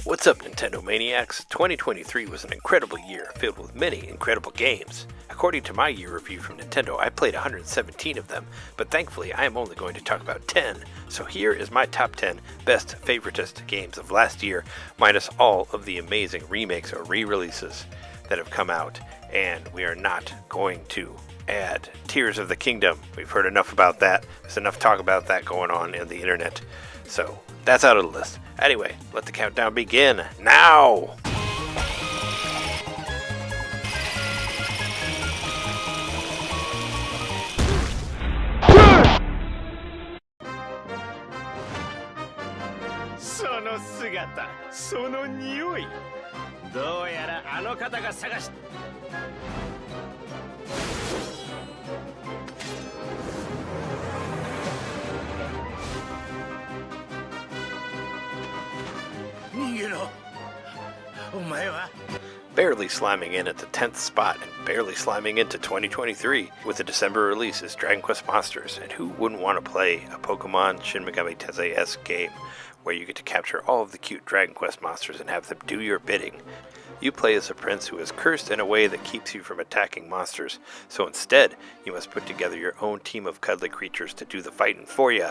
What's up, Nintendo Maniacs? 2023 was an incredible year, filled with many incredible games. According to my year review from Nintendo, I played 117 of them, but thankfully I am only going to talk about 10. So here is my top 10 best favoritist games of last year, minus all of the amazing remakes or re-releases that have come out. And we are not going to add Tears of the Kingdom. We've heard enough about that. There's enough talk about that going on in the internet. So that's out of the list. Anyway, let the countdown begin now! Barely slamming in at the 10th spot and barely slamming into 2023 with the December release is Dragon Quest Monsters, and who wouldn't want to play a Pokemon Shin Megami Tensei-esque game where you get to capture all of the cute Dragon Quest monsters and have them do your bidding. You play as a prince who is cursed in a way that keeps you from attacking monsters, so instead you must put together your own team of cuddly creatures to do the fighting for you,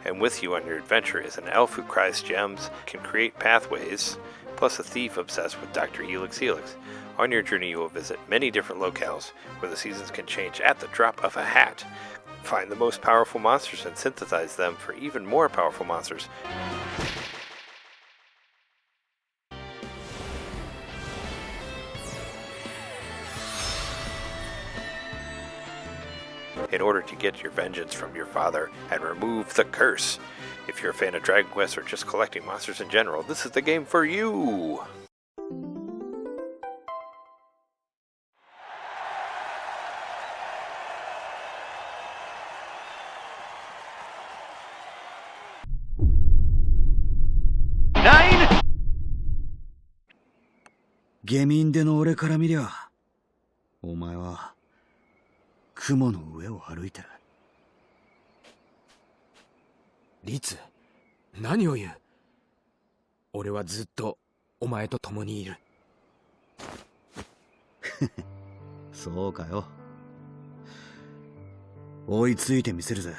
and with you on your adventure is an elf who cries gems, can create pathways, plus a thief obsessed with Dr. Helix. On your journey you will visit many different locales where the seasons can change at the drop of a hat. Find the most powerful monsters and synthesize them for even more powerful monsters. In order to get your vengeance from your father and remove the curse. If you're a fan of Dragon Quest or just collecting monsters in general, this is the game for you! Nine! 下民での俺から見りゃ、お前は雲の上を歩いてる。律、何を言う。俺はずっとお前と共にいる。そうかよ。追いついてみせるぜ。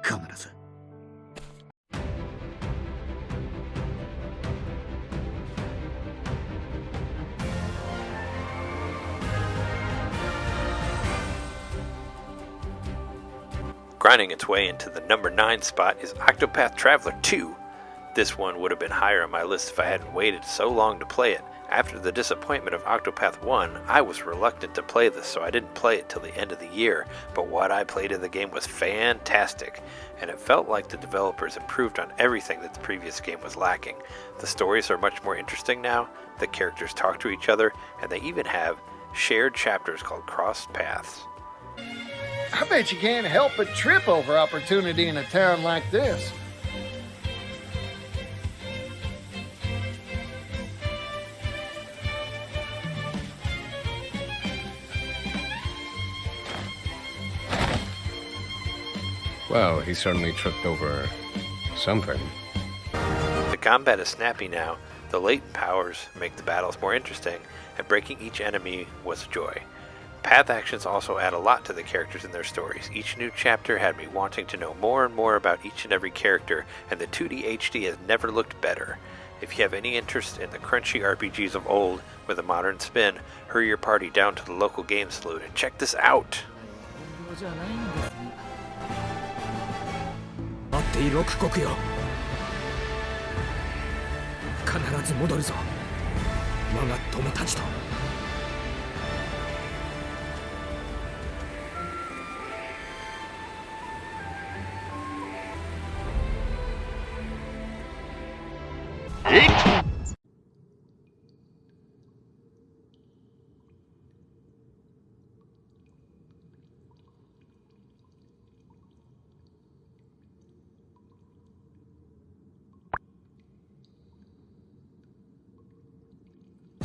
必ず。Grinding its way into the number 9 spot is Octopath Traveler 2. This one would have been higher on my list if I hadn't waited so long to play it. After the disappointment of Octopath 1, I was reluctant to play this, so I didn't play it till the end of the year, but what I played in the game was fantastic, and it felt like the developers improved on everything that the previous game was lacking. The stories are much more interesting now, the characters talk to each other, and they even have shared chapters called Crossed Paths. I bet you can't help but trip over opportunity in a town like this. Well, he certainly tripped over something. The combat is snappy now, the latent powers make the battles more interesting, and breaking each enemy was a joy. Path actions also add a lot to the characters and their stories. Each new chapter had me wanting to know more and more about each and every character, and the 2D HD has never looked better. If you have any interest in the crunchy RPGs of old with a modern spin, hurry your party down to the local game saloon and check this out! 待っていろ国よ。必ず戻るぞ。我が友たちと。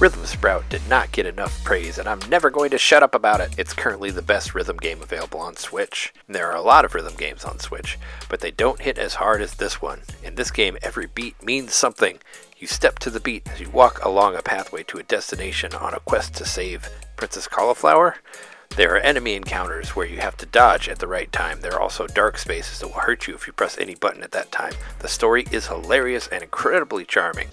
Rhythm Sprout did not get enough praise, and I'm never going to shut up about it. It's currently the best rhythm game available on Switch. And there are a lot of rhythm games on Switch, but they don't hit as hard as this one. In this game, every beat means something. You step to the beat as you walk along a pathway to a destination on a quest to save Princess Cauliflower. There are enemy encounters where you have to dodge at the right time. There are also dark spaces that will hurt you if you press any button at that time. The story is hilarious and incredibly charming.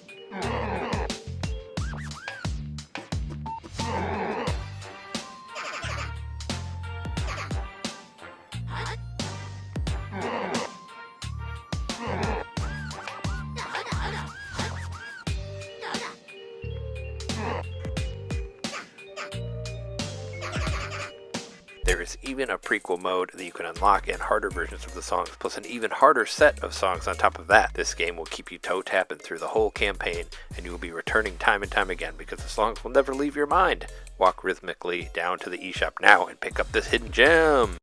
There is even a prequel mode that you can unlock and harder versions of the songs, plus an even harder set of songs on top of that. This game will keep you toe-tapping through the whole campaign, and you will be returning time and time again because the songs will never leave your mind. Walk rhythmically down to the eShop now and pick up this hidden gem!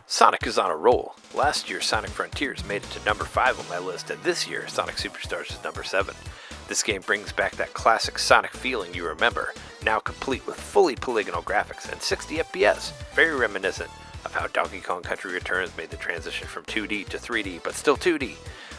Sonic is on a roll. Last year, Sonic Frontiers made it to number 5 on my list, and this year, Sonic Superstars is number 7. This game brings back that classic Sonic feeling you remember, now complete with fully polygonal graphics and 60 FPS, very reminiscent of how Donkey Kong Country Returns made the transition from 2D to 3D, but still 2D.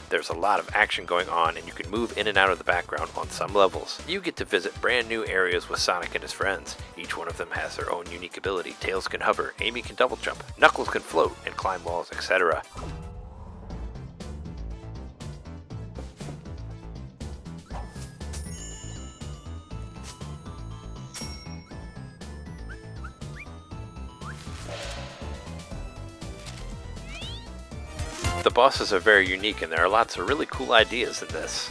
There's a lot of action going on, and you can move in and out of the background on some levels. You get to visit brand new areas with Sonic and his friends. Each one of them has their own unique ability. Tails can hover, Amy can double jump, Knuckles can float and climb walls, etc. The bosses are very unique, and there are lots of really cool ideas in this.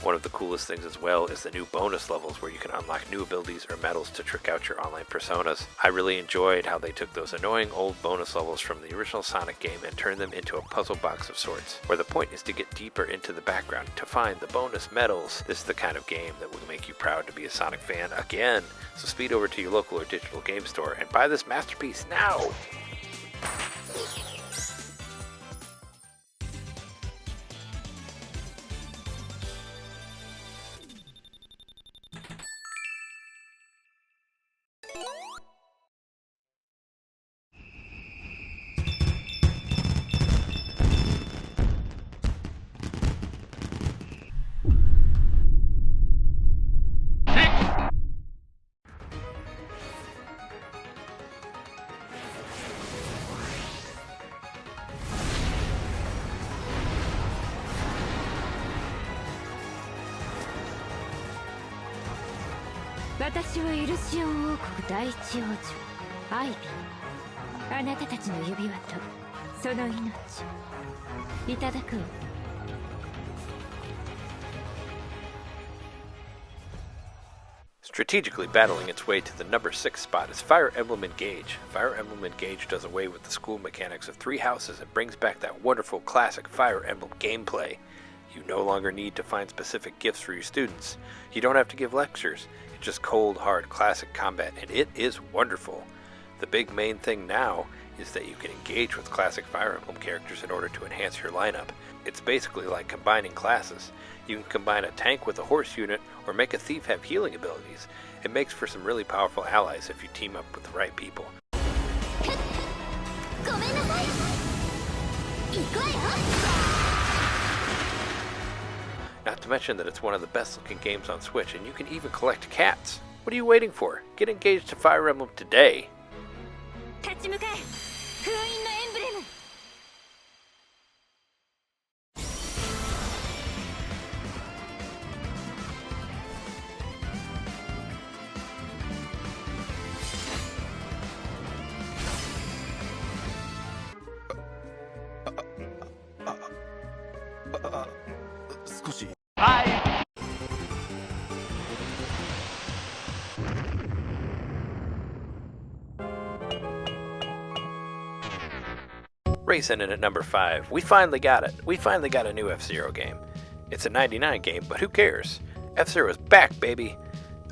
One of the coolest things as well is the new bonus levels where you can unlock new abilities or medals to trick out your online personas. I really enjoyed how they took those annoying old bonus levels from the original Sonic game and turned them into a puzzle box of sorts, where the point is to get deeper into the background to find the bonus medals. This is the kind of game that will make you proud to be a Sonic fan again. So speed over to your local or digital game store and buy this masterpiece now!私はイルシオン王国第一王女アイビー。あなたたちの指輪とその命いただくわ。Strategically battling its way to the number 6 spot is Fire Emblem Engage. Fire Emblem Engage does away with the school mechanics of 3 houses and brings back that wonderful classic Fire Emblem gameplay. You no longer need to find specific gifts for your students. You don't have to give lectures. It's just cold, hard, classic combat, and it is wonderful. The big main thing now is that you can engage with classic Fire Emblem characters in order to enhance your lineup. It's basically like combining classes. You can combine a tank with a horse unit or make a thief have healing abilities. It makes for some really powerful allies if you team up with the right people. Not to mention that it's one of the best looking games on Switch, and you can even collect cats. What are you waiting for? Get engaged to Fire Emblem today! 立ち向かえ封印のエンブレム。少し Racing in at number 5, we finally got it. We finally got a new FZero game. It's a 99 game, but who cares? FZero's back, baby!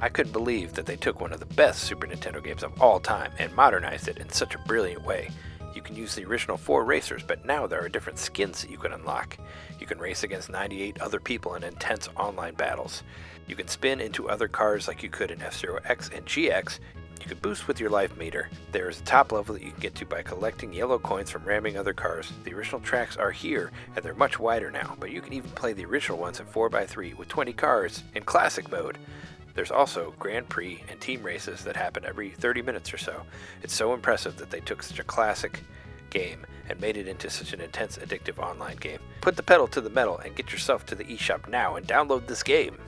I couldn't believe that they took one of the best Super Nintendo games of all time and modernized it in such a brilliant way. You can use the original 4 racers, but now there are different skins that you can unlock. You can race against 98 other people in intense online battles. You can spin into other cars like you could in F-Zero X and GX. You can boost with your life meter. There is a top level that you can get to by collecting yellow coins from ramming other cars. The original tracks are here, and they're much wider now, but you can even play the original ones at 4x3 with 20 cars in classic mode. There's also Grand Prix and team races that happen every 30 minutes or so. It's so impressive that they took such a classic game and made it into such an intense, addictive online game. Put the pedal to the metal and get yourself to the eShop now and download this game.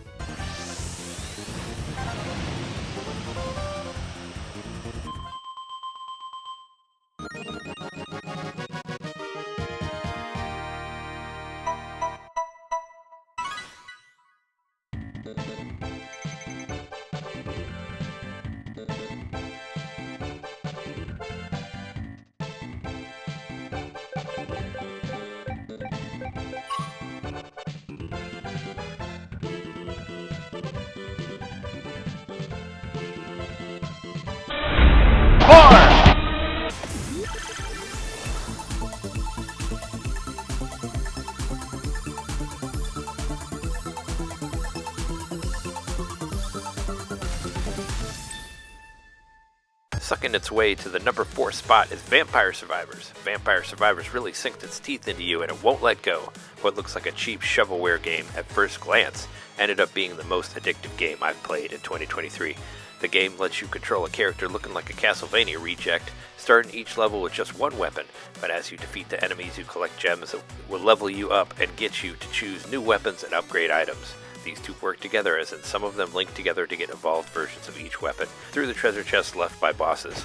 Sucking its way to the number 4 spot is Vampire Survivors. Vampire Survivors really sinked its teeth into you and it won't let go. What looks like a cheap shovelware game at first glance ended up being the most addictive game I've played in 2023. The game lets you control a character looking like a Castlevania reject, starting each level with just one weapon, but as you defeat the enemies you collect gems that will level you up and get you to choose new weapons and upgrade items. These two work together, as in some of them link together to get evolved versions of each weapon through the treasure chests left by bosses.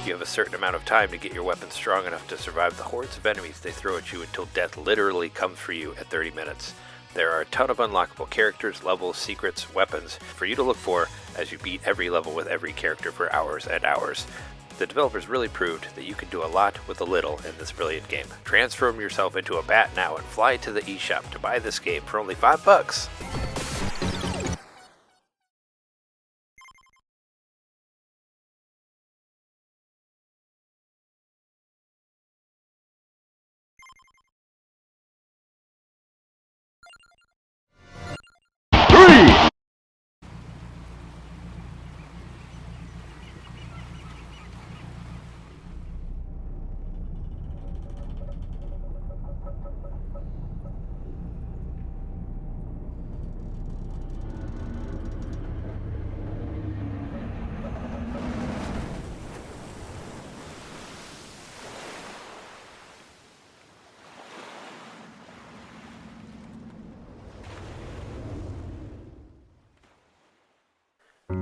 You have a certain amount of time to get your weapon strong enough to survive the hordes of enemies they throw at you until death literally comes for you at 30 minutes. There are a ton of unlockable characters, levels, secrets, weapons for you to look for as you beat every level with every character for hours and hours. The developers really proved that you can do a lot with a little in this brilliant game. Transform yourself into a bat now and fly to the eShop to buy this game for only $5.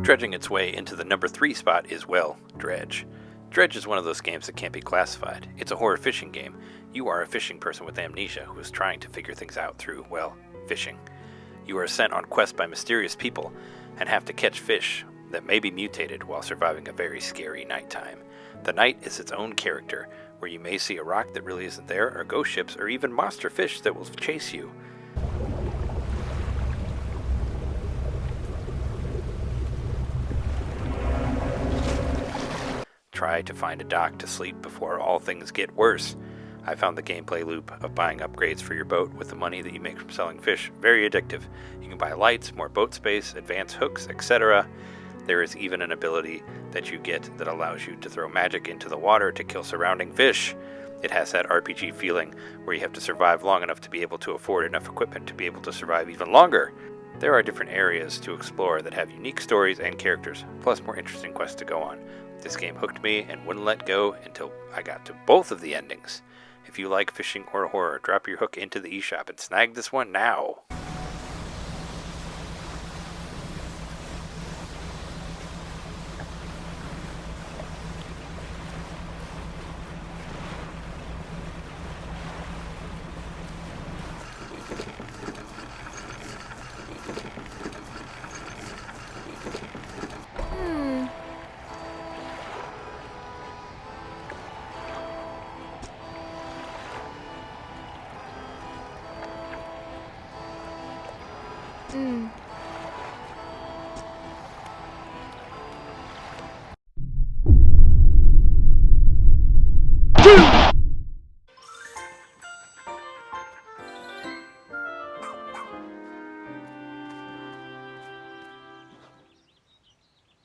Dredging its way into the number 3 spot is, well, Dredge. Dredge is one of those games that can't be classified. It's a horror fishing game. You are a fishing person with amnesia who is trying to figure things out through, well, fishing. You are sent on quests by mysterious people and have to catch fish that may be mutated while surviving a very scary nighttime. The night is its own character, where you may see a rock that really isn't there, or ghost ships, or even monster fish that will chase you. Try to find a dock to sleep before all things get worse. I found the gameplay loop of buying upgrades for your boat with the money that you make from selling fish very addictive. You can buy lights, more boat space, advanced hooks, etc. There is even an ability that you get that allows you to throw magic into the water to kill surrounding fish. It has that RPG feeling where you have to survive long enough to be able to afford enough equipment to be able to survive even longer. There are different areas to explore that have unique stories and characters, plus more interesting quests to go on. This game hooked me and wouldn't let go until I got to both of the endings. If you like fishing or horror, drop your hook into the eShop and snag this one now.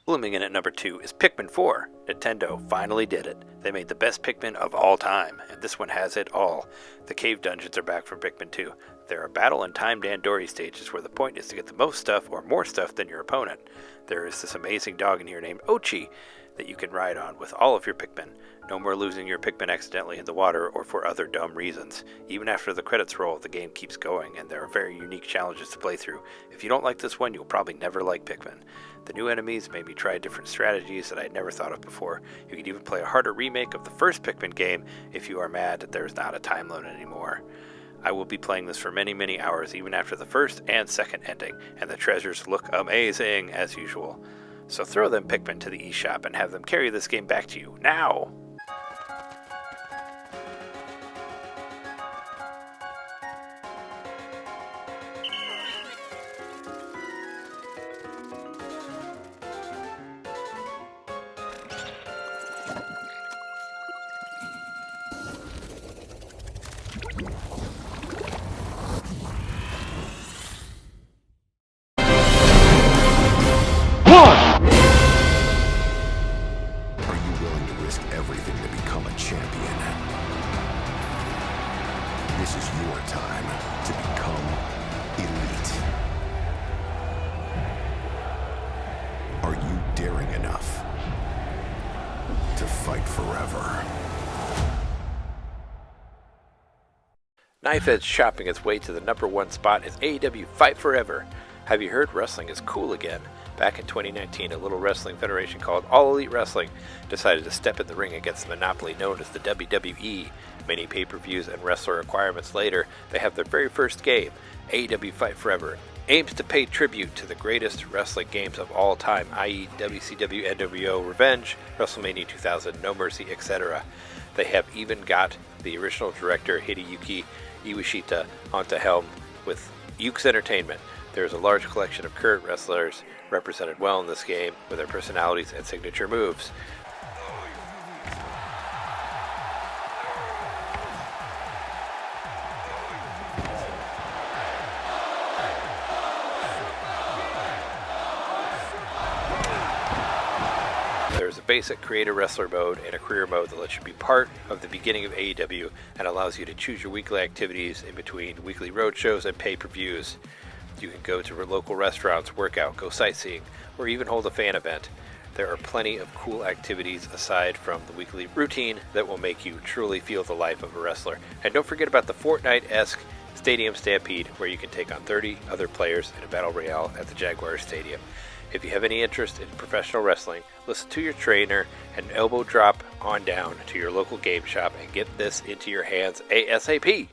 Blooming in at number 2 is Pikmin 4. Nintendo finally did it. They made the best Pikmin of all time, and this one has it all. The cave dungeons are back from Pikmin 2. There are battle and timed Dandori stages where the point is to get the most stuff or more stuff than your opponent. There is this amazing dog in here named Ochi that you can ride on with all of your Pikmin. No more losing your Pikmin accidentally in the water or for other dumb reasons. Even after the credits roll, the game keeps going, and there are very unique challenges to play through. If you don't like this one, you'll probably never like Pikmin. The new enemies made me try different strategies that I had never thought of before. You can even play a harder remake of the first Pikmin game if you are mad that there's not a time limit anymore. I will be playing this for many, many hours even after the first and second ending, and the treasures look amazing as usual. So throw them Pikmin to the eShop and have them carry this game back to you, now! This is your time to become elite. Are you daring enough to fight forever? Knife Edge chopping its way to the number 1 spot is AEW Fight Forever. Have you heard wrestling is cool again? Back in 2019, a little wrestling federation called All Elite Wrestling decided to step in the ring against the monopoly known as the WWE. Many pay-per-views and wrestler requirements later, they have their very first game, AEW Fight Forever, aims to pay tribute to the greatest wrestling games of all time, i.e. WCW, NWO, Revenge, WrestleMania 2000, No Mercy, etc. They have even got the original director Hideyuki Iwashita onto helm with Yuke's Entertainment. There is a large collection of current wrestlers represented well in this game with their personalities and signature moves. There's a basic creator wrestler mode and a career mode that lets you be part of the beginning of AEW and allows you to choose your weekly activities in between weekly road shows and pay-per-views. You can go to local restaurants, work out, go sightseeing, or even hold a fan event. There are plenty of cool activities aside from the weekly routine that will make you truly feel the life of a wrestler. And don't forget about the Fortnite-esque Stadium Stampede, where you can take on 30 other players in a battle royale at the Jaguars Stadium. If you have any interest in professional wrestling, listen to your trainer and elbow drop on down to your local game shop and get this into your hands ASAP.